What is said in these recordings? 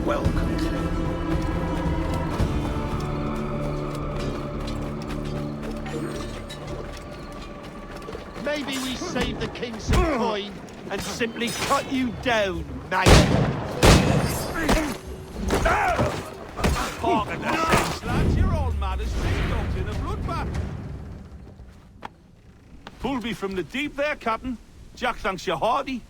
welcome to. Maybe we save the king some coin and simply cut you down, mate. Parking the sense, lads. You're all mad as sea-dogs in a bloodbath. Pulled me from the deep there, Captain. Jack thanks you hearty.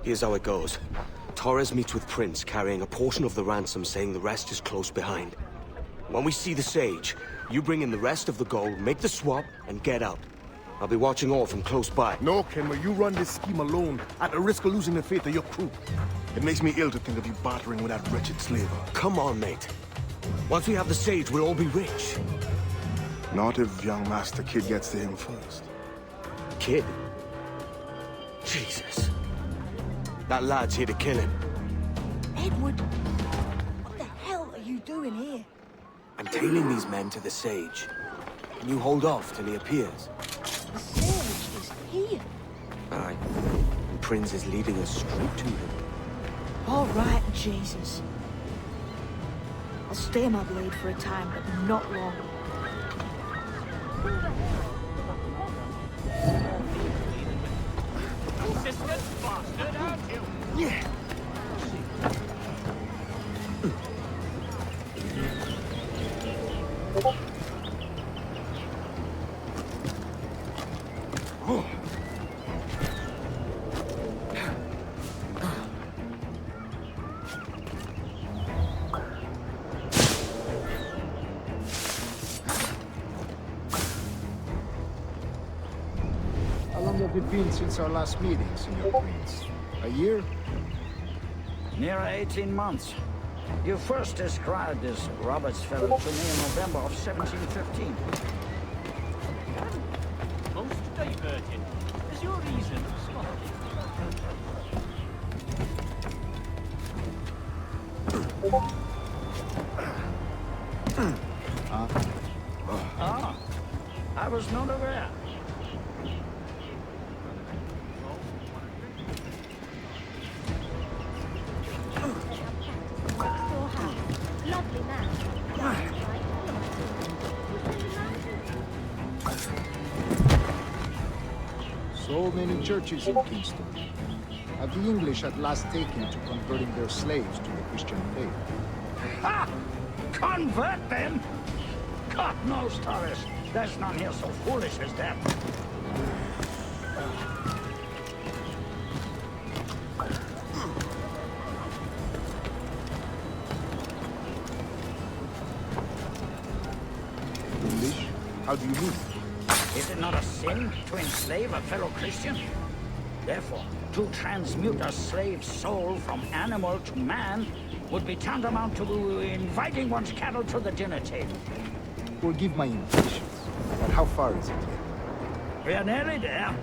Here's how it goes. Torres meets with Prinz, carrying a portion of the ransom, saying the rest is close behind. When we see the sage, you bring in the rest of the gold, make the swap, and get out. I'll be watching all from close by. No, Kenway, you run this scheme alone, at the risk of losing the faith of your crew. It makes me ill to think of you bartering with that wretched slaver. Come on, mate. Once we have the sage, we'll all be rich. Not if young Master Kid gets to him first. Kid? Jesus. That lad's here to kill him. Edward, what the hell are you doing here? I'm tailing these men to the sage. Can you hold off till he appears? The sage is here. Aye. Prinz is leading us straight to him. All right, Jesus. I'll stay my blade for a time, but not long. Yeah. How long have it been since our last meeting, Senor Prinz? A year? Near 18 months. You first described this Roberts fellow to me in November of 1715. Most diverting. Is your reason Ah, I was not aware. Lovely man. So many churches in Kingston. Have the English at last taken to converting their slaves to the Christian faith? Ha! Convert them? God knows, Torres. There's none here so foolish as that. English? How do you mean? Is it not a sin to enslave a fellow Christian? Therefore, to transmute a slave's soul from animal to man would be tantamount to inviting one's cattle to the dinner table. Forgive my impatience, but how far is it yet? We are nearly there.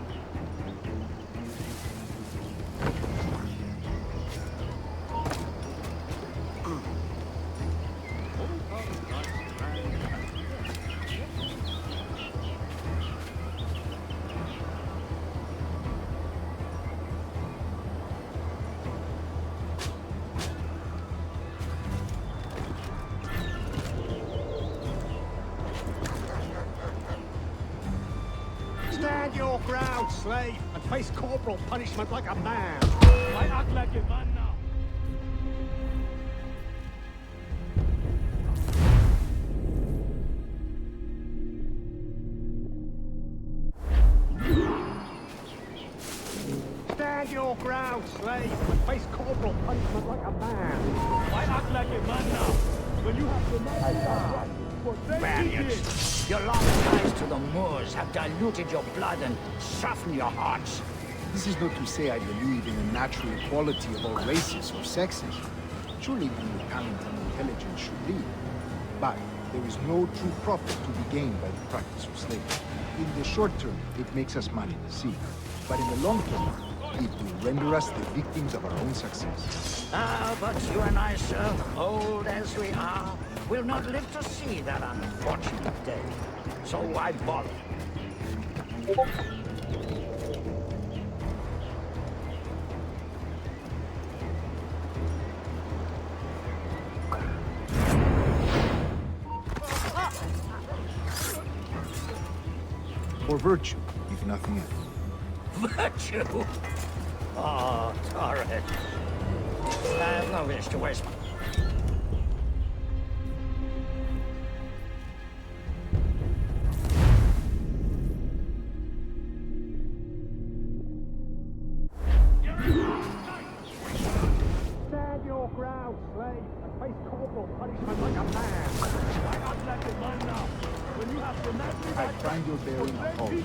Stand your ground, slave, and face corporal punishment like a man. I act like a man now. Stand your ground, slave, and face corporal punishment like a man. I act like a man now. When you have the Spaniards, your long ties to the Moors have diluted your blood and softened your hearts. This is not to say I believe in the natural equality of all races or sexes. Surely only talent and intelligence should lead. But there is no true profit to be gained by the practice of slavery. In the short term, it makes us money, see. But in the long term, it will render us the victims of our own success. Ah, but you and I, sir, old as we are, will not live to see that unfortunate day. So why bother? For virtue, if nothing else. Virtue? Oh, Torres. I have no wish to waste my... Stand your ground, slave, and face corporal punishment like a man. Why not let it line up? When you have to match me I find your bearing appalling.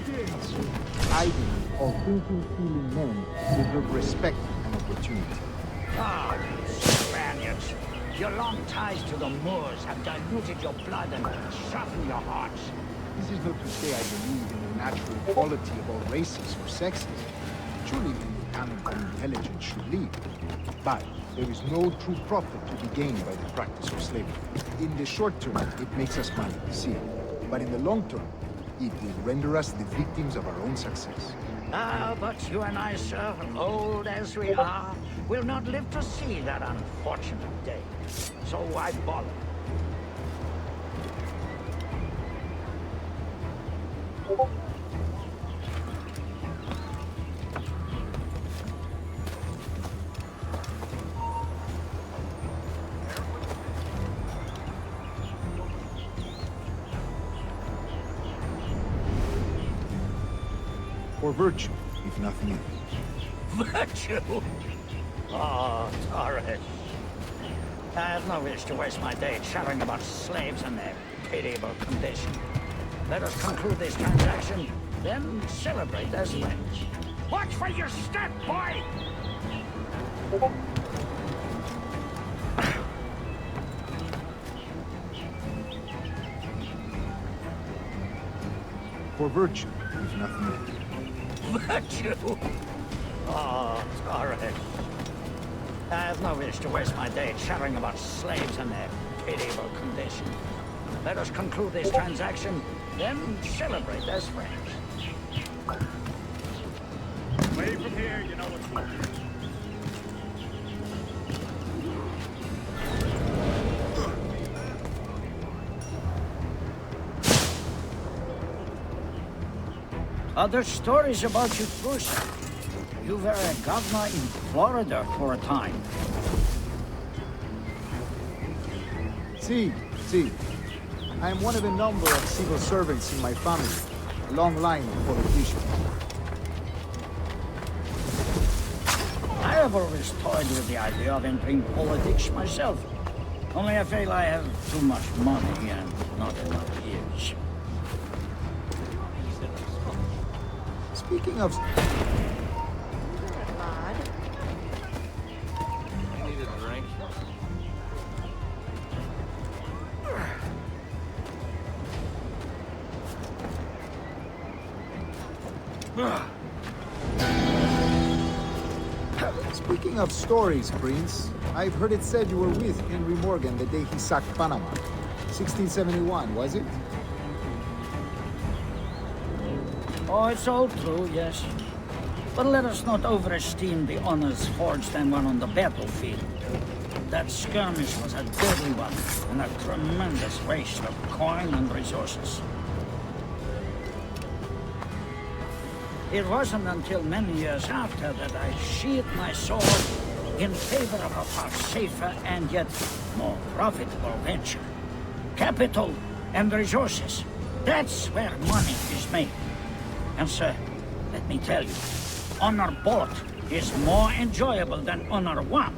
I believe all thinking, feeling men deserve respect and opportunity. Ah, you Spaniards. Your long ties to the Moors have diluted your blood and softened your hearts. This is not to say I believe in the natural equality of all races or sexes. Surely only talent and intelligence should lead. But there is no true profit to be gained by the practice of slavery. In the short term, it makes us money, see. But in the long term, it will render us the victims of our own success. Ah, but you and I, sir, old as we are, will not live to see that unfortunate day. So why bother? For virtue, if nothing else. Virtue? Oh, Torres. I have no wish to waste my day chattering about slaves and their pitiable condition. Let us conclude this transaction, then celebrate as friends. Watch for your step, boy! For virtue, if nothing else. Virtue? Oh, Torres. I have no wish to waste my day chattering about slaves and their pitiable condition. Let us conclude this transaction, then celebrate as friends. Away from here, you know what's wrong. Other stories about you, Prinz. You were a governor in Florida for a time. See. I am one of a number of civil servants in my family. A long line of politicians. I have always toyed with the idea of entering politics myself. Only I feel I have too much money and not enough years. Speaking of... Speaking of stories, Prince, I've heard it said you were with Henry Morgan the day he sacked Panama. 1671, was it? Oh, it's all true, yes. But let us not overesteem the honors forged and won on the battlefield. That skirmish was a deadly one, and a tremendous waste of coin and resources. It wasn't until many years after that I sheathed my sword in favor of a far safer and yet more profitable venture. Capital and resources. That's where money is made. And sir, let me tell you, honor bought is more enjoyable than honor won,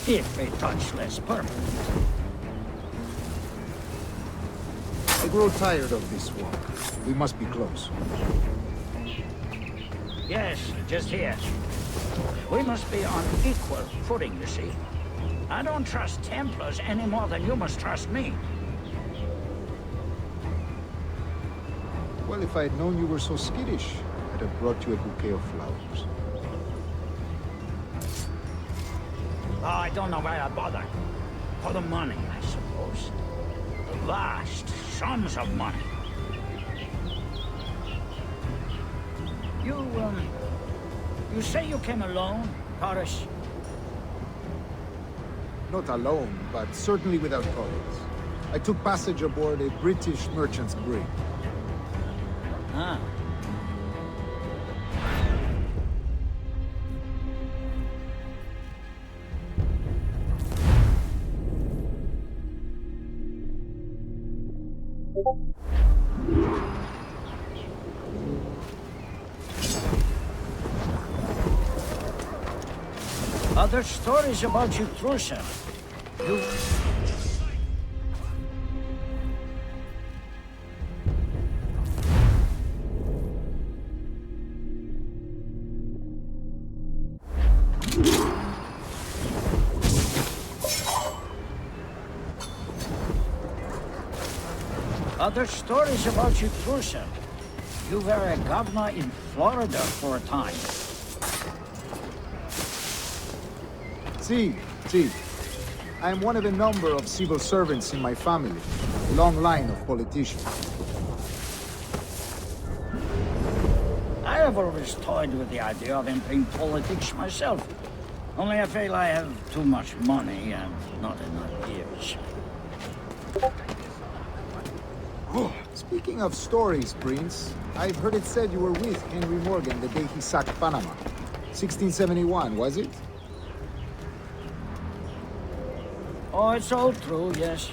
if a touch less permanent. grow tired of this walk. We must be close. Yes, just here. We must be on equal footing, you see. I don't trust Templars any more than you must trust me. Well, if I had known you were so skittish, I'd have brought you a bouquet of flowers. Oh, I don't know why I bother. For the money, I suppose. The vast sums of money. You say you came alone, Horace? Not alone, but certainly without colleagues. I took passage aboard a British merchant's brig. Ah. Other stories about you, Trusa. You... Other stories about you, Trusa. You were a governor in Florida for a time. See. I am one of a number of civil servants in my family. A long line of politicians. I have always toyed with the idea of entering politics myself. Only I feel I have too much money and not enough years. Speaking of stories, Prince, I've heard it said you were with Henry Morgan the day he sacked Panama. 1671, was it? Oh, it's all true, yes.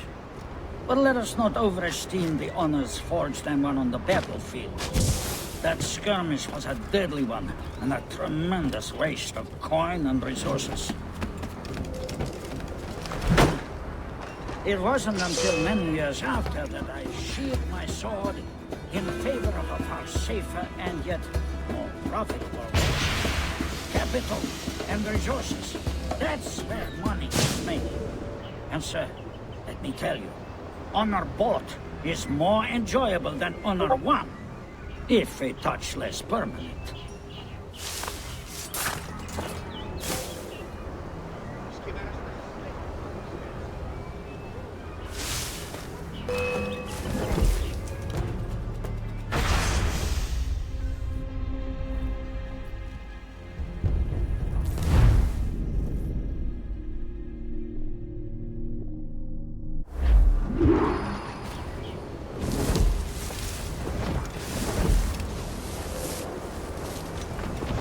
But let us not overesteem the honors forged and won on the battlefield. That skirmish was a deadly one, and a tremendous waste of coin and resources. It wasn't until many years after that I sheathed my sword in favor of a far safer and yet more profitable way. Capital and resources. That's where money is made. And sir, let me tell you, honor bought is more enjoyable than honor won, if a touch less permanent.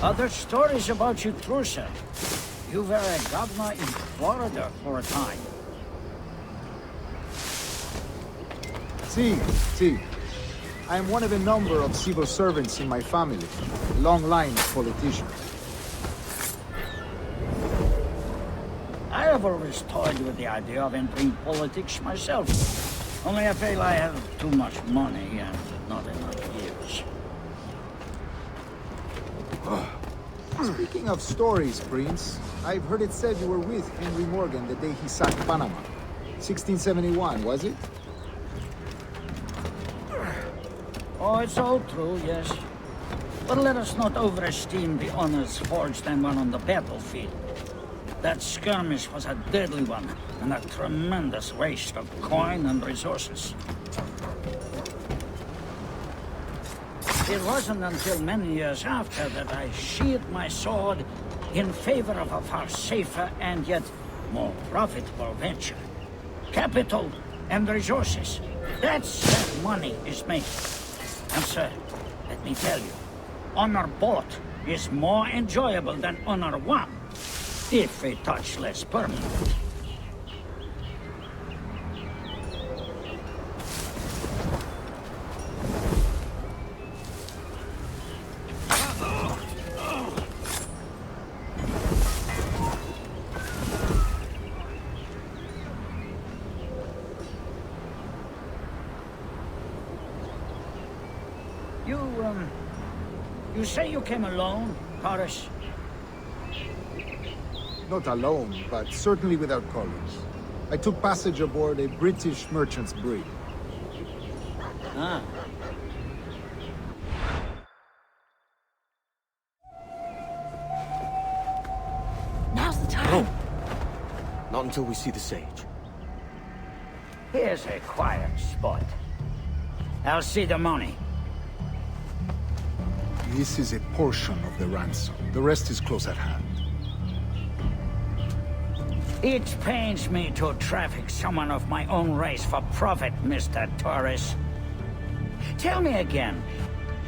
Other stories about you, Trusa. You were a governor in Florida for a time. See. I am one of a number of civil servants in my family. A long line of politicians. I have always toyed with the idea of entering politics myself. Only I feel I have too much money and not enough years. Speaking of stories, Prince, I've heard it said you were with Henry Morgan the day he sacked Panama. 1671, was it? Oh, it's all true, yes. But let us not overesteem the honors forged and won on the battlefield. That skirmish was a deadly one, and a tremendous waste of coin and resources. It wasn't until many years after that I sheathed my sword in favor of a far safer and yet more profitable venture. Capital and resources. That's where money is made. And sir, let me tell you, honor bought is more enjoyable than honor won, if a touch less permanent. You say you came alone, Horace? Not alone, but certainly without colleagues. I took passage aboard a British merchant's brig. Ah. Now's the time. No. Not until we see the sage. Here's a quiet spot. I'll see the money. This is a portion of the ransom. The rest is close at hand. It pains me to traffic someone of my own race for profit, Mr. Torres. Tell me again,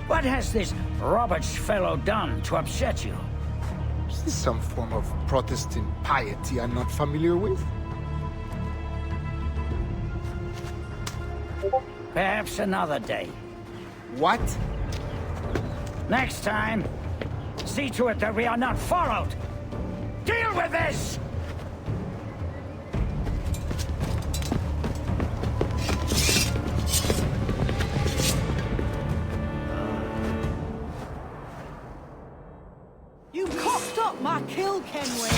what has this Roberts fellow done to upset you? Is this some form of Protestant piety I'm not familiar with? Perhaps another day. What? Next time, see to it that we are not followed. Deal with this! You cocked up my kill, Kenway.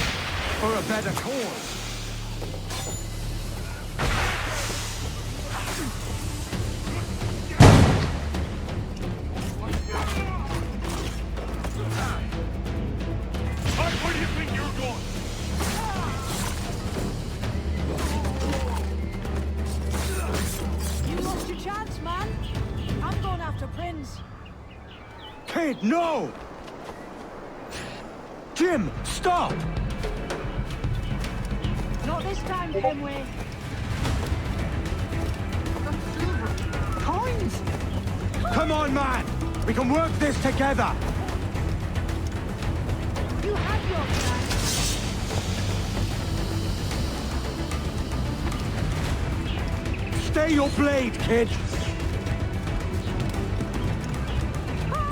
For a better cause. Where do you think you're going? You lost your chance, man. I'm going after Prinz. Kid, no! Jim, stop! Not this time, Kenway. Coins! Come on, man! We can work this together! You had your chance. Stay your blade, kid!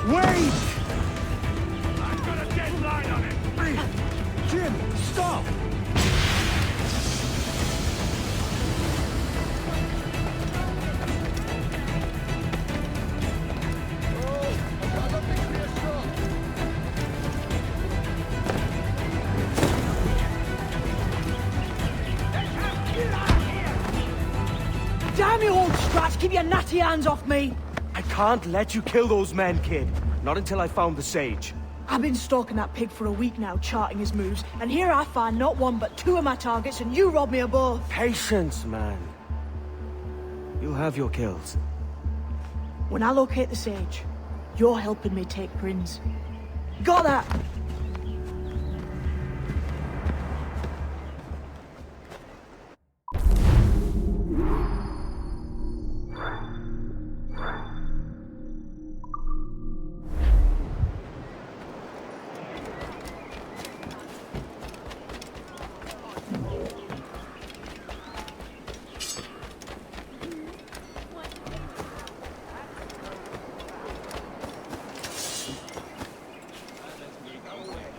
Wait! I've got a deadline on it. Jim, stop! Damn you, old Strat! Keep your natty hands off me! I can't let you kill those men, kid. Not until I found the sage. I've been stalking that pig for a week now, charting his moves, and here I find not one but two of my targets, and you rob me of both. Patience, man. You'll have your kills. When I locate the sage, you're helping me take Prinz. Got that?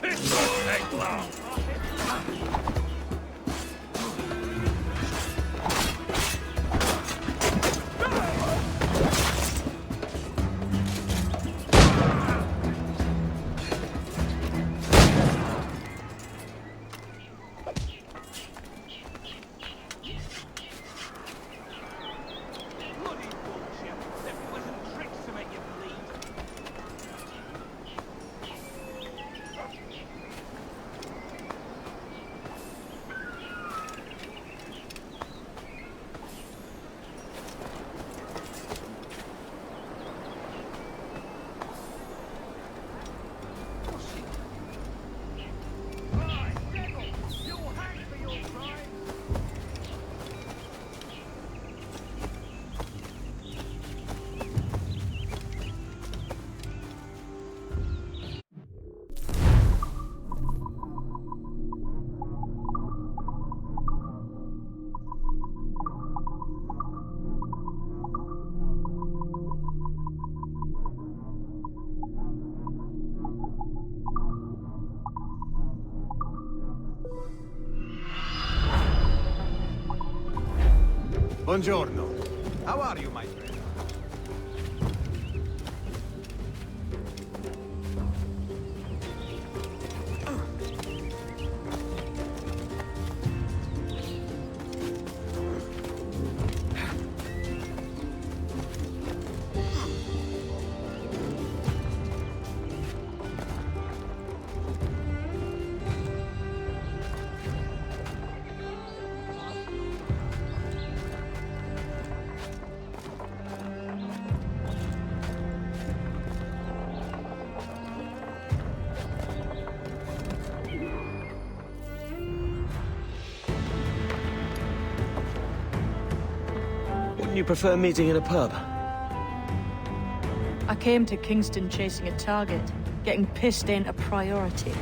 This won't take long. Buongiorno. How are you, my friend? you prefer meeting in a pub? I came to Kingston chasing a target. Getting pissed ain't a priority.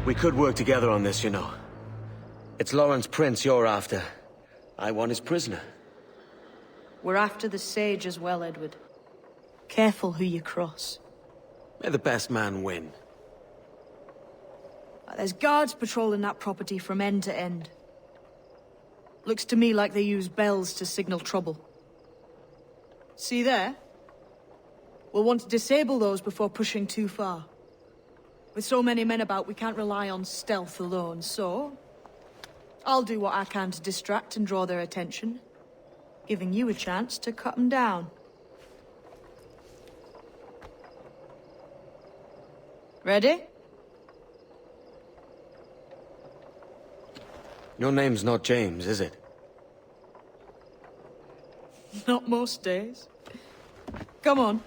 We could work together on this, you know. It's Lawrence Prince you're after. I want his prisoner. We're after the Sage as well, Edward. Careful who you cross. May the best man win. There's guards patrolling that property from end to end. Looks to me like they use bells to signal trouble. See there? We'll want to disable those before pushing too far. With so many men about, we can't rely on stealth alone, so... I'll do what I can to distract and draw their attention, giving you a chance to cut them down. Ready? Your name's not James, is it? Not most days. Come on.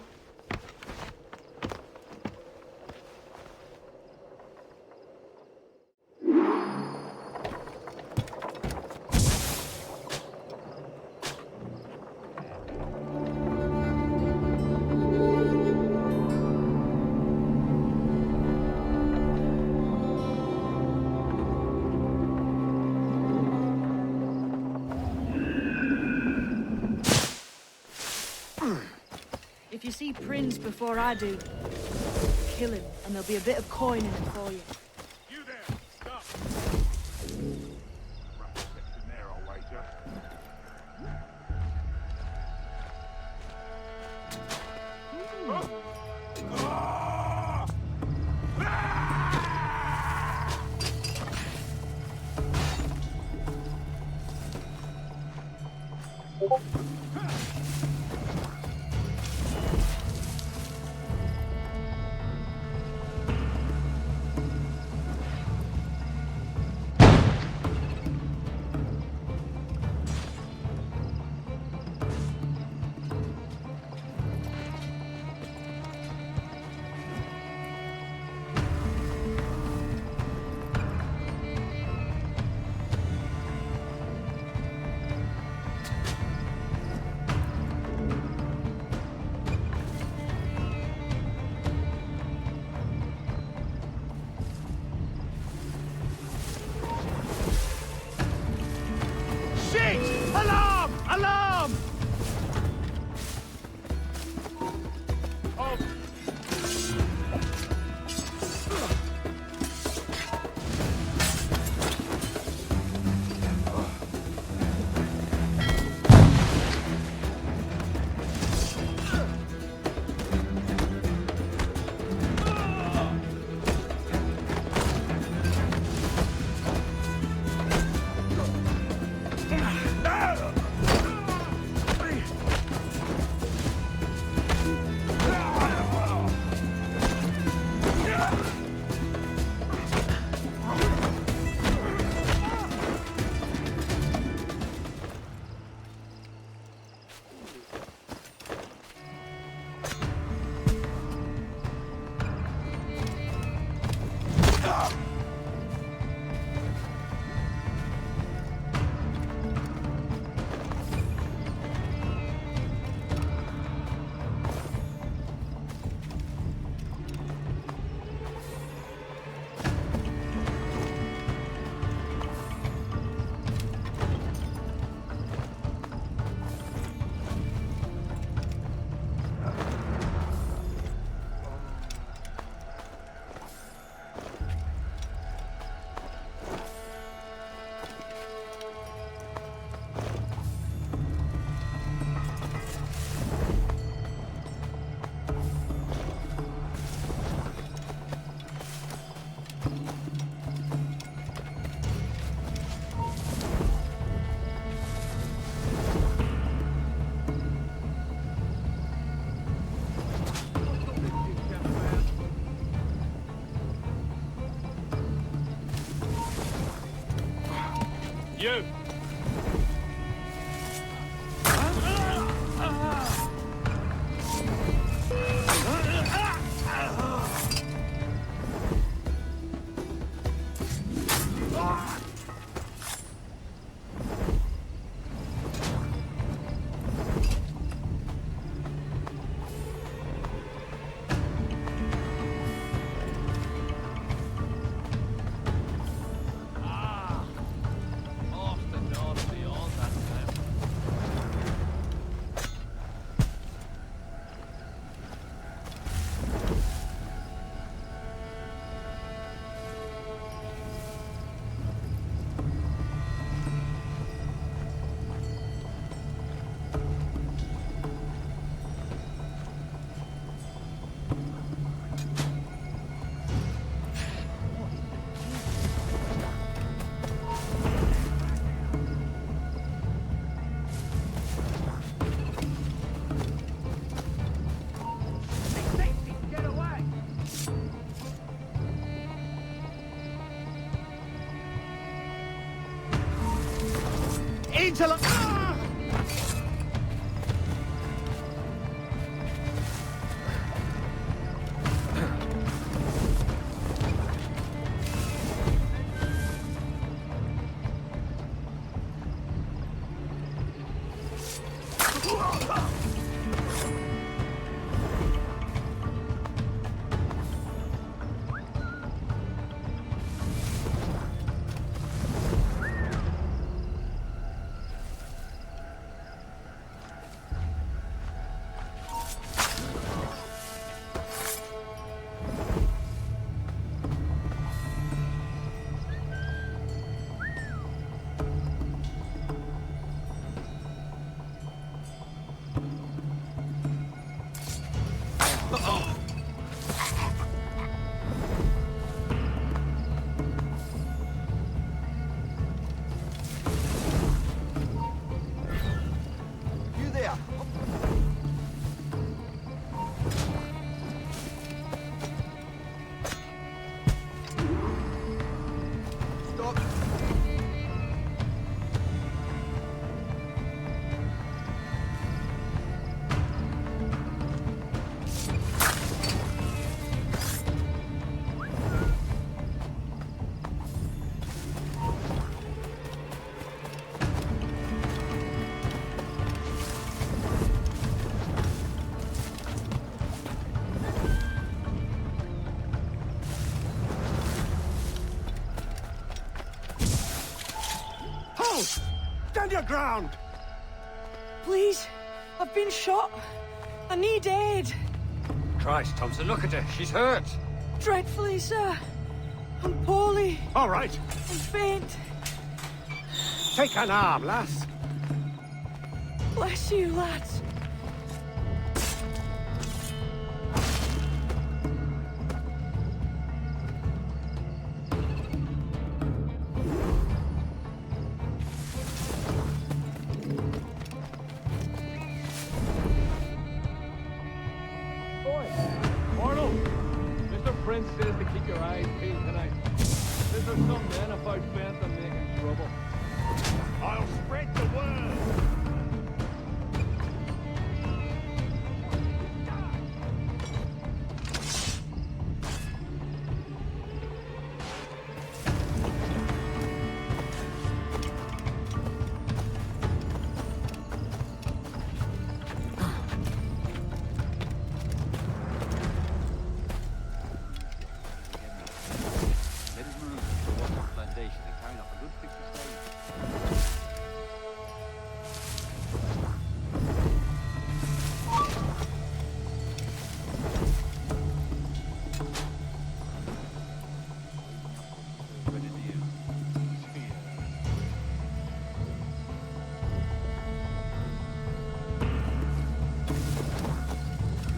If you see Prinz before I do, kill him, and there'll be a bit of coin in it for you. You there! Stop! Right section there, I'll wager. Alarm! Alarm! You! me till I... Ah! You there? Stop. Halt! Stand your ground! Please, I've been shot. I need aid. Christ, Thompson, look at her. She's hurt. Dreadfully, sir. I'm poorly. All right, I'm faint. take an arm, lass. Bless you, lads. Arnold! Mr. Prinz says to keep your eyes peeled tonight. Says there's some men about bent and making trouble. I'll spread the word. Let us move to the Watson plantation and carry up a good fix of slaves.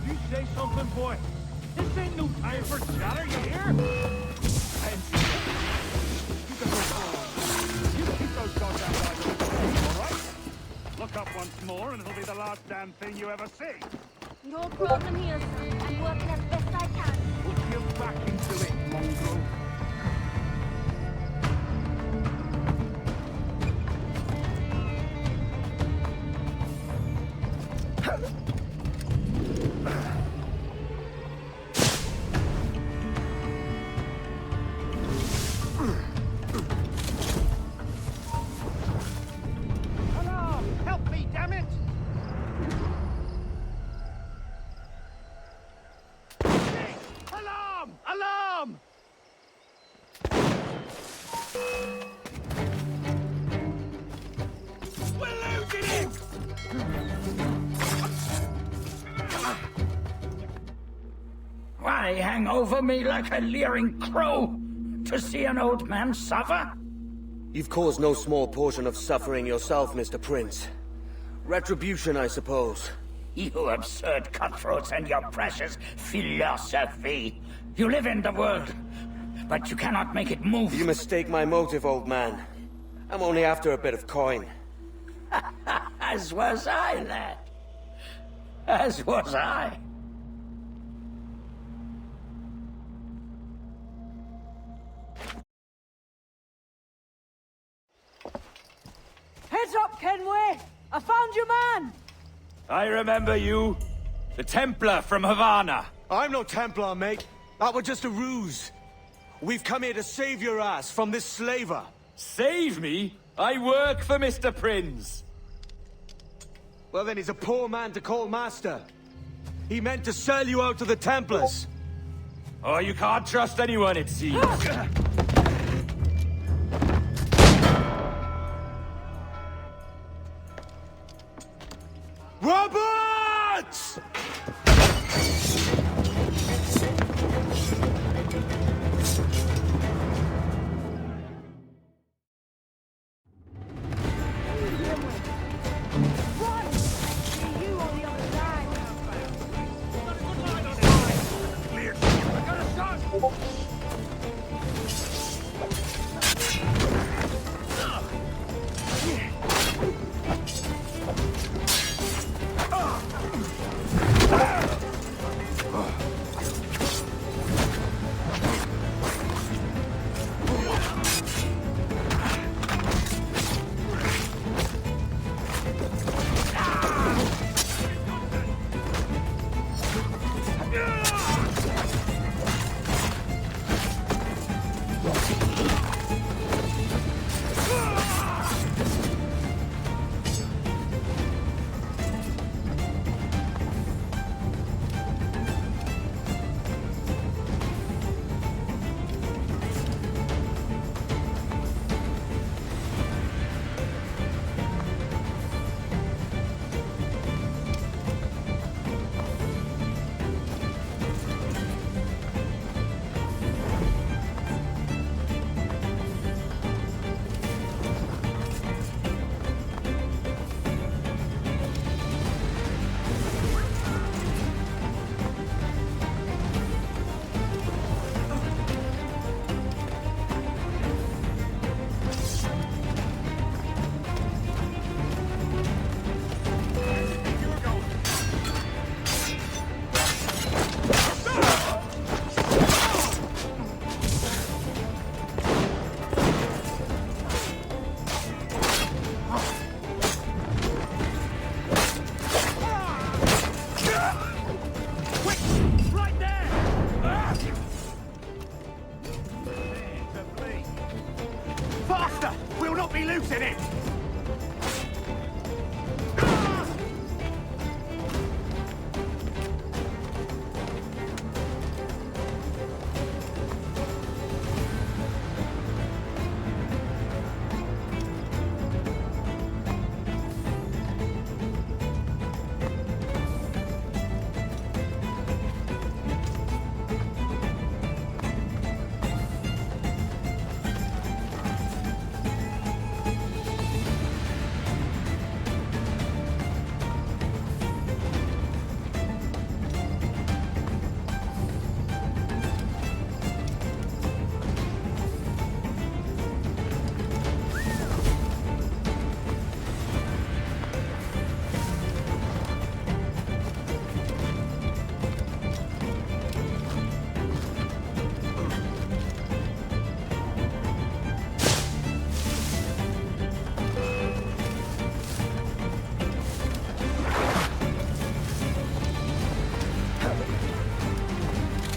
Did you say something, boy? This ain't no time for chatter, you hear? You keep those goddamn eyes on the stage, all right? Look up once more and it'll be the last damn thing you ever see. No problem here, sir. I'm working as best I can. Put your back into it, mongrel. Alarm! Help me, damn it! Alarm! Alarm! We're losing him! Why hang over me like a leering crow? To see an old man suffer? You've caused no small portion of suffering yourself, Mr. Prince. Retribution, I suppose. You absurd cutthroats and your precious philosophy. You live in the world, but you cannot make it move. You mistake my motive, old man. I'm only after a bit of coin. As was I, lad. As was I. Heads up, Kate! I remember you. The Templar from Havana. I'm no Templar, mate. That was just a ruse. We've come here to save your ass from this slaver. Save me? I work for Mr. Prinz. Well then, he's a poor man to call master. He meant to sell you out to the Templars. Oh, you can't trust anyone, it seems. Roberts!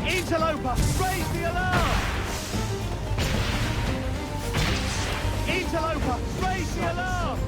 Interloper, raise the alarm! Interloper, raise the alarm!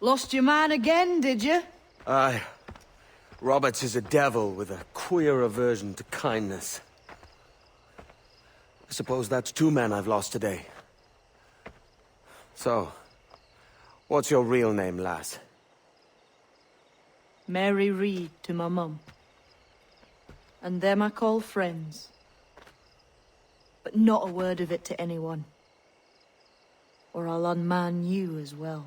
Lost your man again, did you? Aye. Roberts is a devil with a queer aversion to kindness. I suppose that's 2 men I've lost today. So, what's your real name, lass? Mary Reed to my mum. And them I call friends. But not a word of it to anyone. Or I'll unman you as well.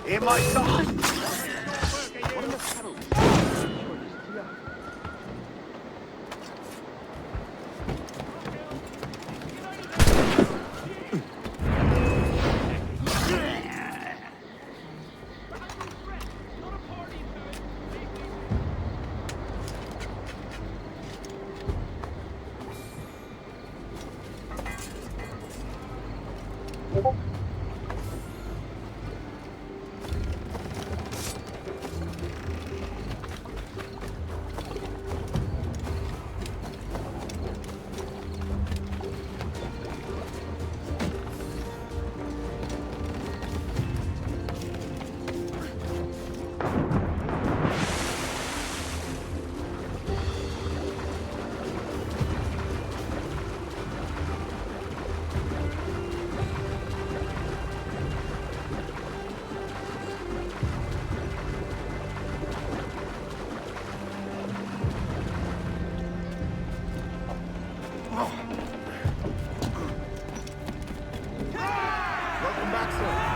Here, my son! Welcome back, sir.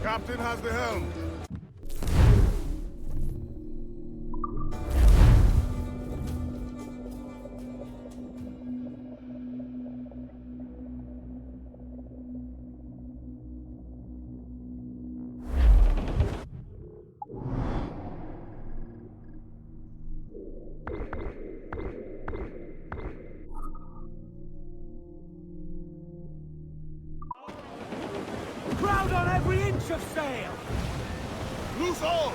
Captain has the helm. Loose all!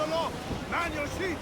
aloft! Man your sheets!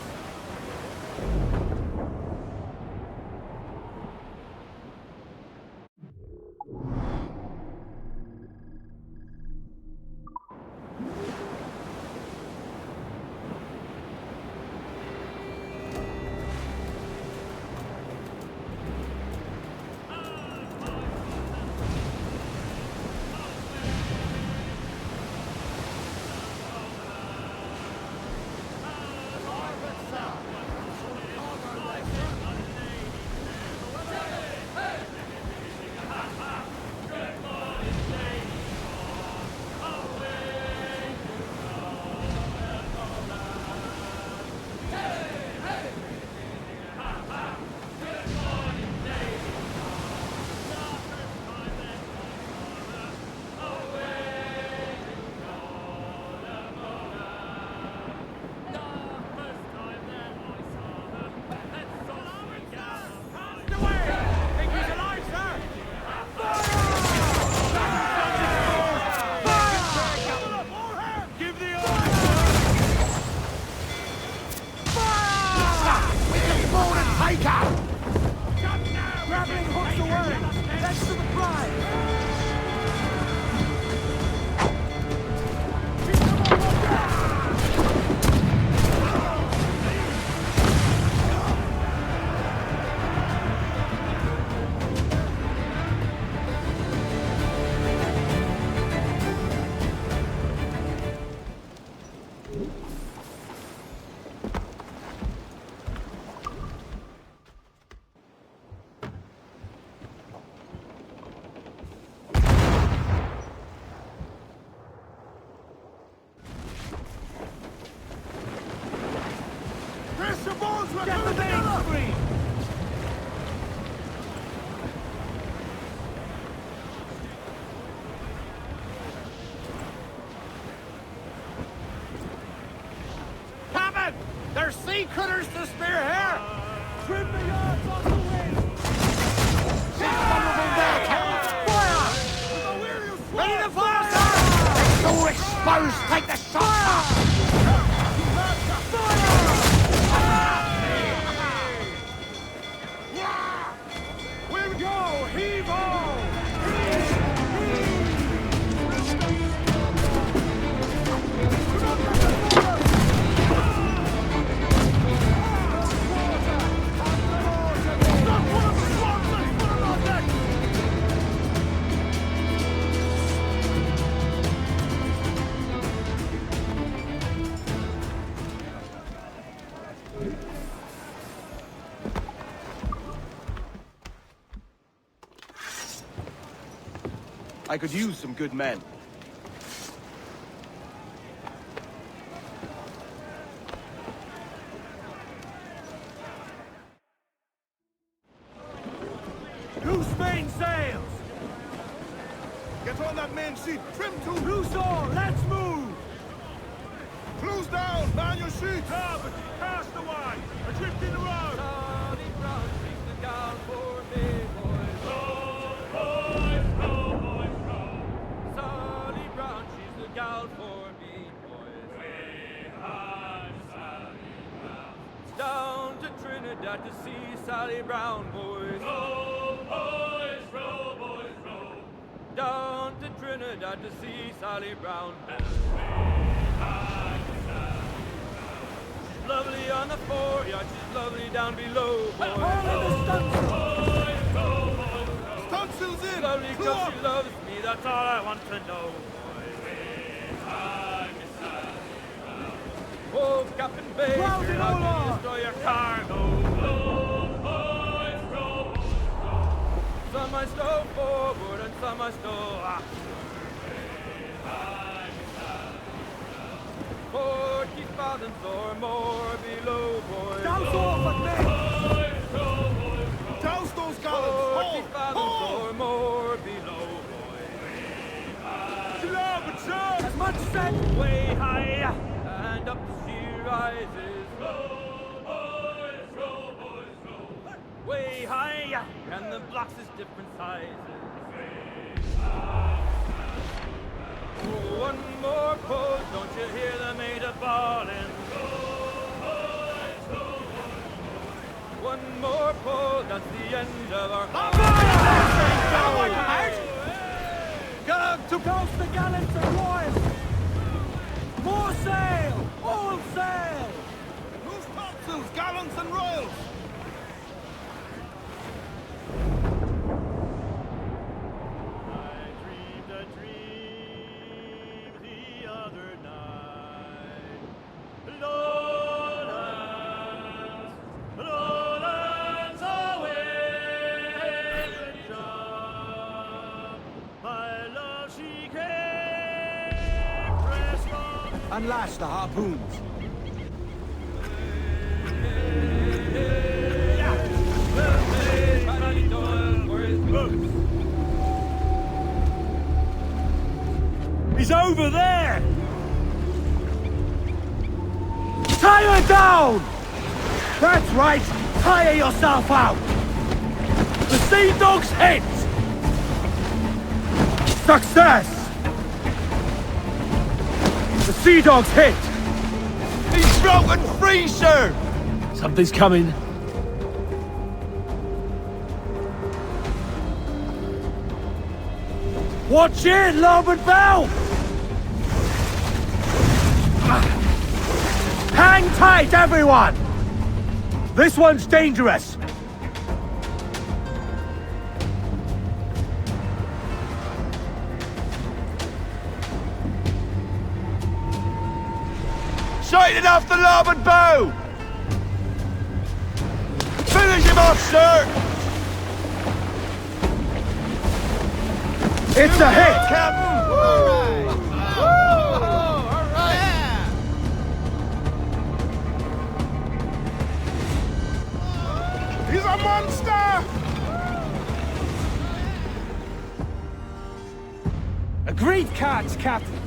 There's sea critters to spear here! Trim the yards off the wind! See vulnerable there, Captain! Fire! Ready to fire, sir! It's all exposed! Take the shot! Here we go! Heave all! I could use some good men. Loose main sails! Get on that main sheet! Trim to! Loose all! Let's move! Close down! Man your sheets! Starboard! Cast away! Adrift in the road! Charlie Brown speaks the gal for me, boys. Charlie Brown, she's the gal for me, boys. Down to Trinidad to see Sally Brown, boys. Row, boys, row. Down to Trinidad to see Sally Brown, boys. She's lovely on the foreyard, she's lovely down below, boys. Stunsails in! Lovely Go cause up! she loves me, that's all I want to know. Oh, Captain Baker, how can you destroy your cargo? Some I stow forward and some I stow aft. 40 fathoms or more below, boys. Douse off at me! Douse those 40 gallows! fathoms or more below, boys. Starboard, sir! As much said! Way high and up she rises. Way high and the blocks is different sizes. Oh, one more pose, don't you hear the mate a bawling? one more pull, that's the end of our Get to coast the gallants and royals! More sail! All sail! Loose topsails, gallants and royals! I dreamed a dream the other night. Lowlands, lowlands away, my love she came, pressed on. Unlash the harpoons. He's over there! Tie her down! That's right! Tire yourself out! The sea dog's hit! Success! The sea dog's hit! He's broken free, sir! Something's coming. Watch it, larboard bow! Hang tight, everyone! This one's dangerous! Sight it off the larboard bow! Finish him off, sir! It's a hit! Captain! He's a monster! Agreed, cards, Captain.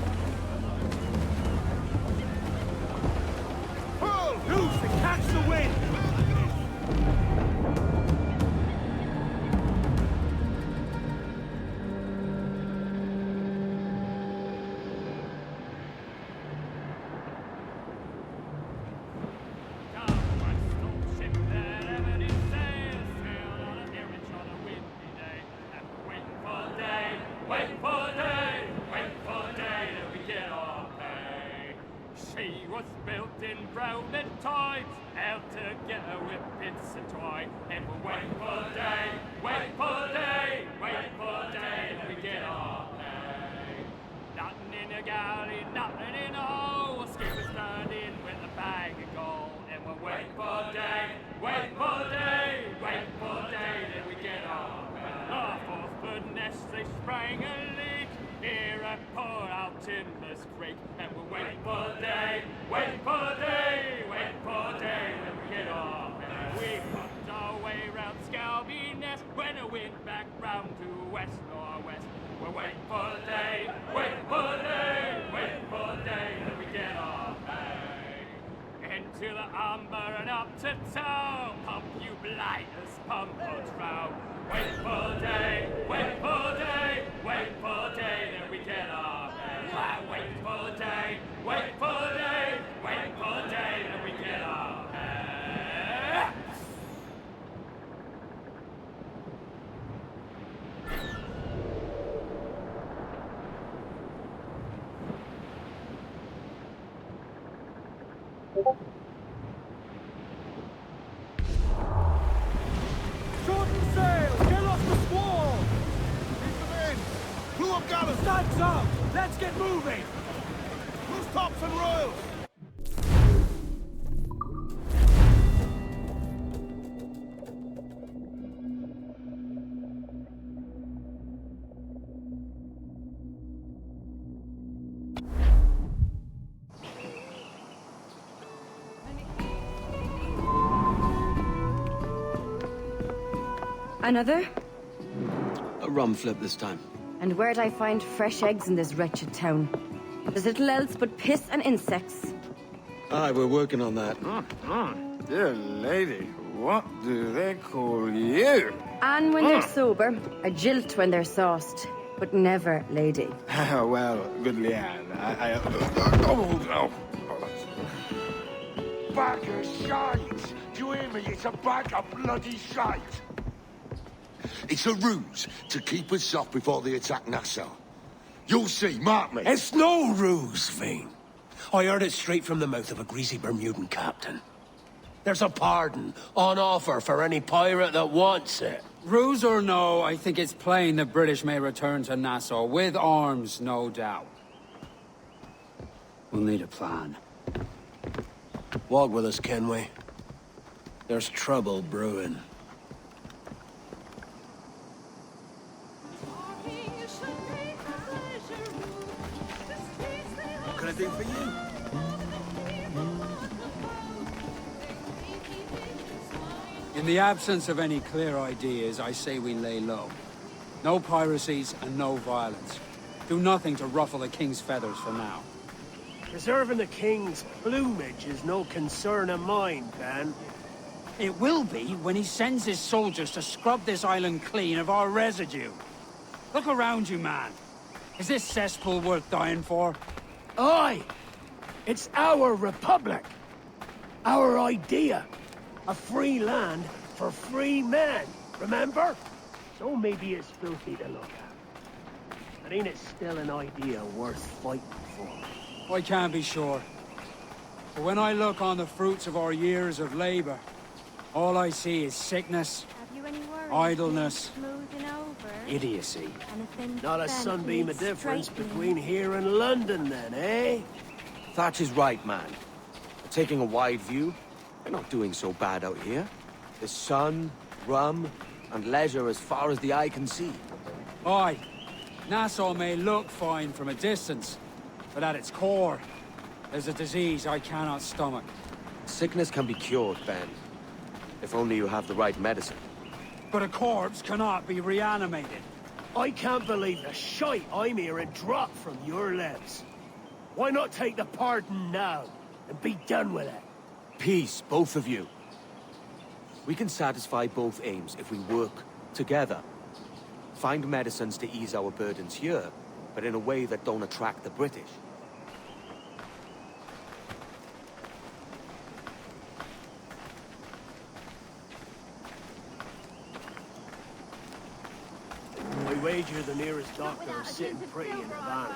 Pull! Loose and catch the wind! Shorten sail! Get off the squall! Keep them in! Blew up gallants! Stag's up! Let's get moving! Loose tops and royals! Another? A rum flip this time. And where'd I find fresh eggs in this wretched town? There's little else but piss and insects. Aye, we're working on that. Dear lady, what do they call you? And when they're sober, a jilt when they're sauced, but never lady. Well, good Leanne, Oh. Bagger shite! Don't you hear me? It's a bag of bloody shite. It's a ruse to keep us soft before they attack Nassau. You'll see, mark me. It's no ruse, Fiend. I heard it straight from the mouth of a greasy Bermudan captain. There's a pardon on offer for any pirate that wants it. Ruse or no, I think it's plain the British may return to Nassau, with arms, no doubt. We'll need a plan. Walk with us, Kenway. There's trouble brewing. What can I do for you? In the absence of any clear ideas, I say we lay low. No piracies and no violence. Do nothing to ruffle the king's feathers for now. Preserving the king's plumage is no concern of mine, Ben. It will be when he sends his soldiers to scrub this island clean of our residue. Look around you, man. Is this cesspool worth dying for? Aye! It's our republic! Our idea! A free land for free men, remember? So maybe it's filthy to look at. But ain't it still an idea worth fighting for? I can't be sure. But when I look on the fruits of our years of labor, all I see is sickness, idleness, idiocy. Not a sunbeam of difference between here and London, then, eh? Thatch is right, man. Taking a wide view, we're not doing so bad out here. There's sun, rum, and leisure as far as the eye can see. Aye. Nassau may look fine from a distance, but at its core, there's a disease I cannot stomach. Sickness can be cured, Ben. If only you have the right medicine. But a corpse cannot be reanimated. I can't believe the shite I'm hearing drop from your lips. Why not take the pardon now, and be done with it? Peace, both of you. We can satisfy both aims if we work together. Find medicines to ease our burdens here, but in a way that don't attract the British. I wager the nearest doctor is sitting pretty in Havana.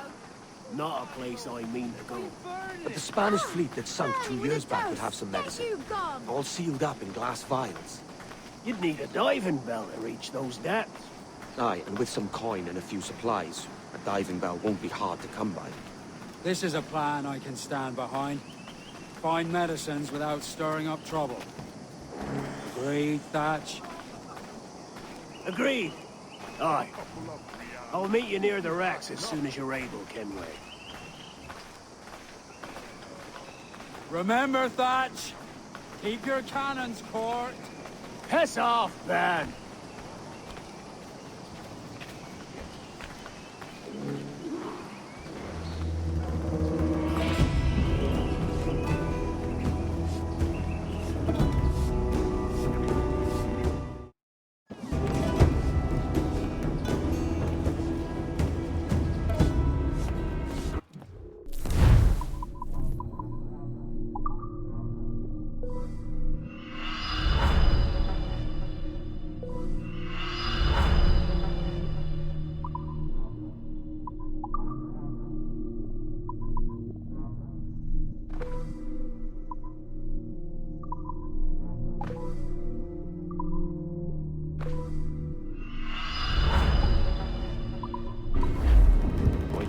Not a place I mean to go. But the Spanish fleet that sunk 2 years back would have some medicine. All sealed up in glass vials. You'd need a diving bell to reach those depths. Aye, and with some coin and a few supplies, a diving bell won't be hard to come by. This is a plan I can stand behind. Find medicines without stirring up trouble. Agreed, Thatch? Agreed. Aye. I'll meet you near the wrecks as soon as you're able, Kenway. Remember, Thatch, keep your cannons court. Piss off, Ben!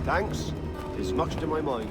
Thanks is much to my mind.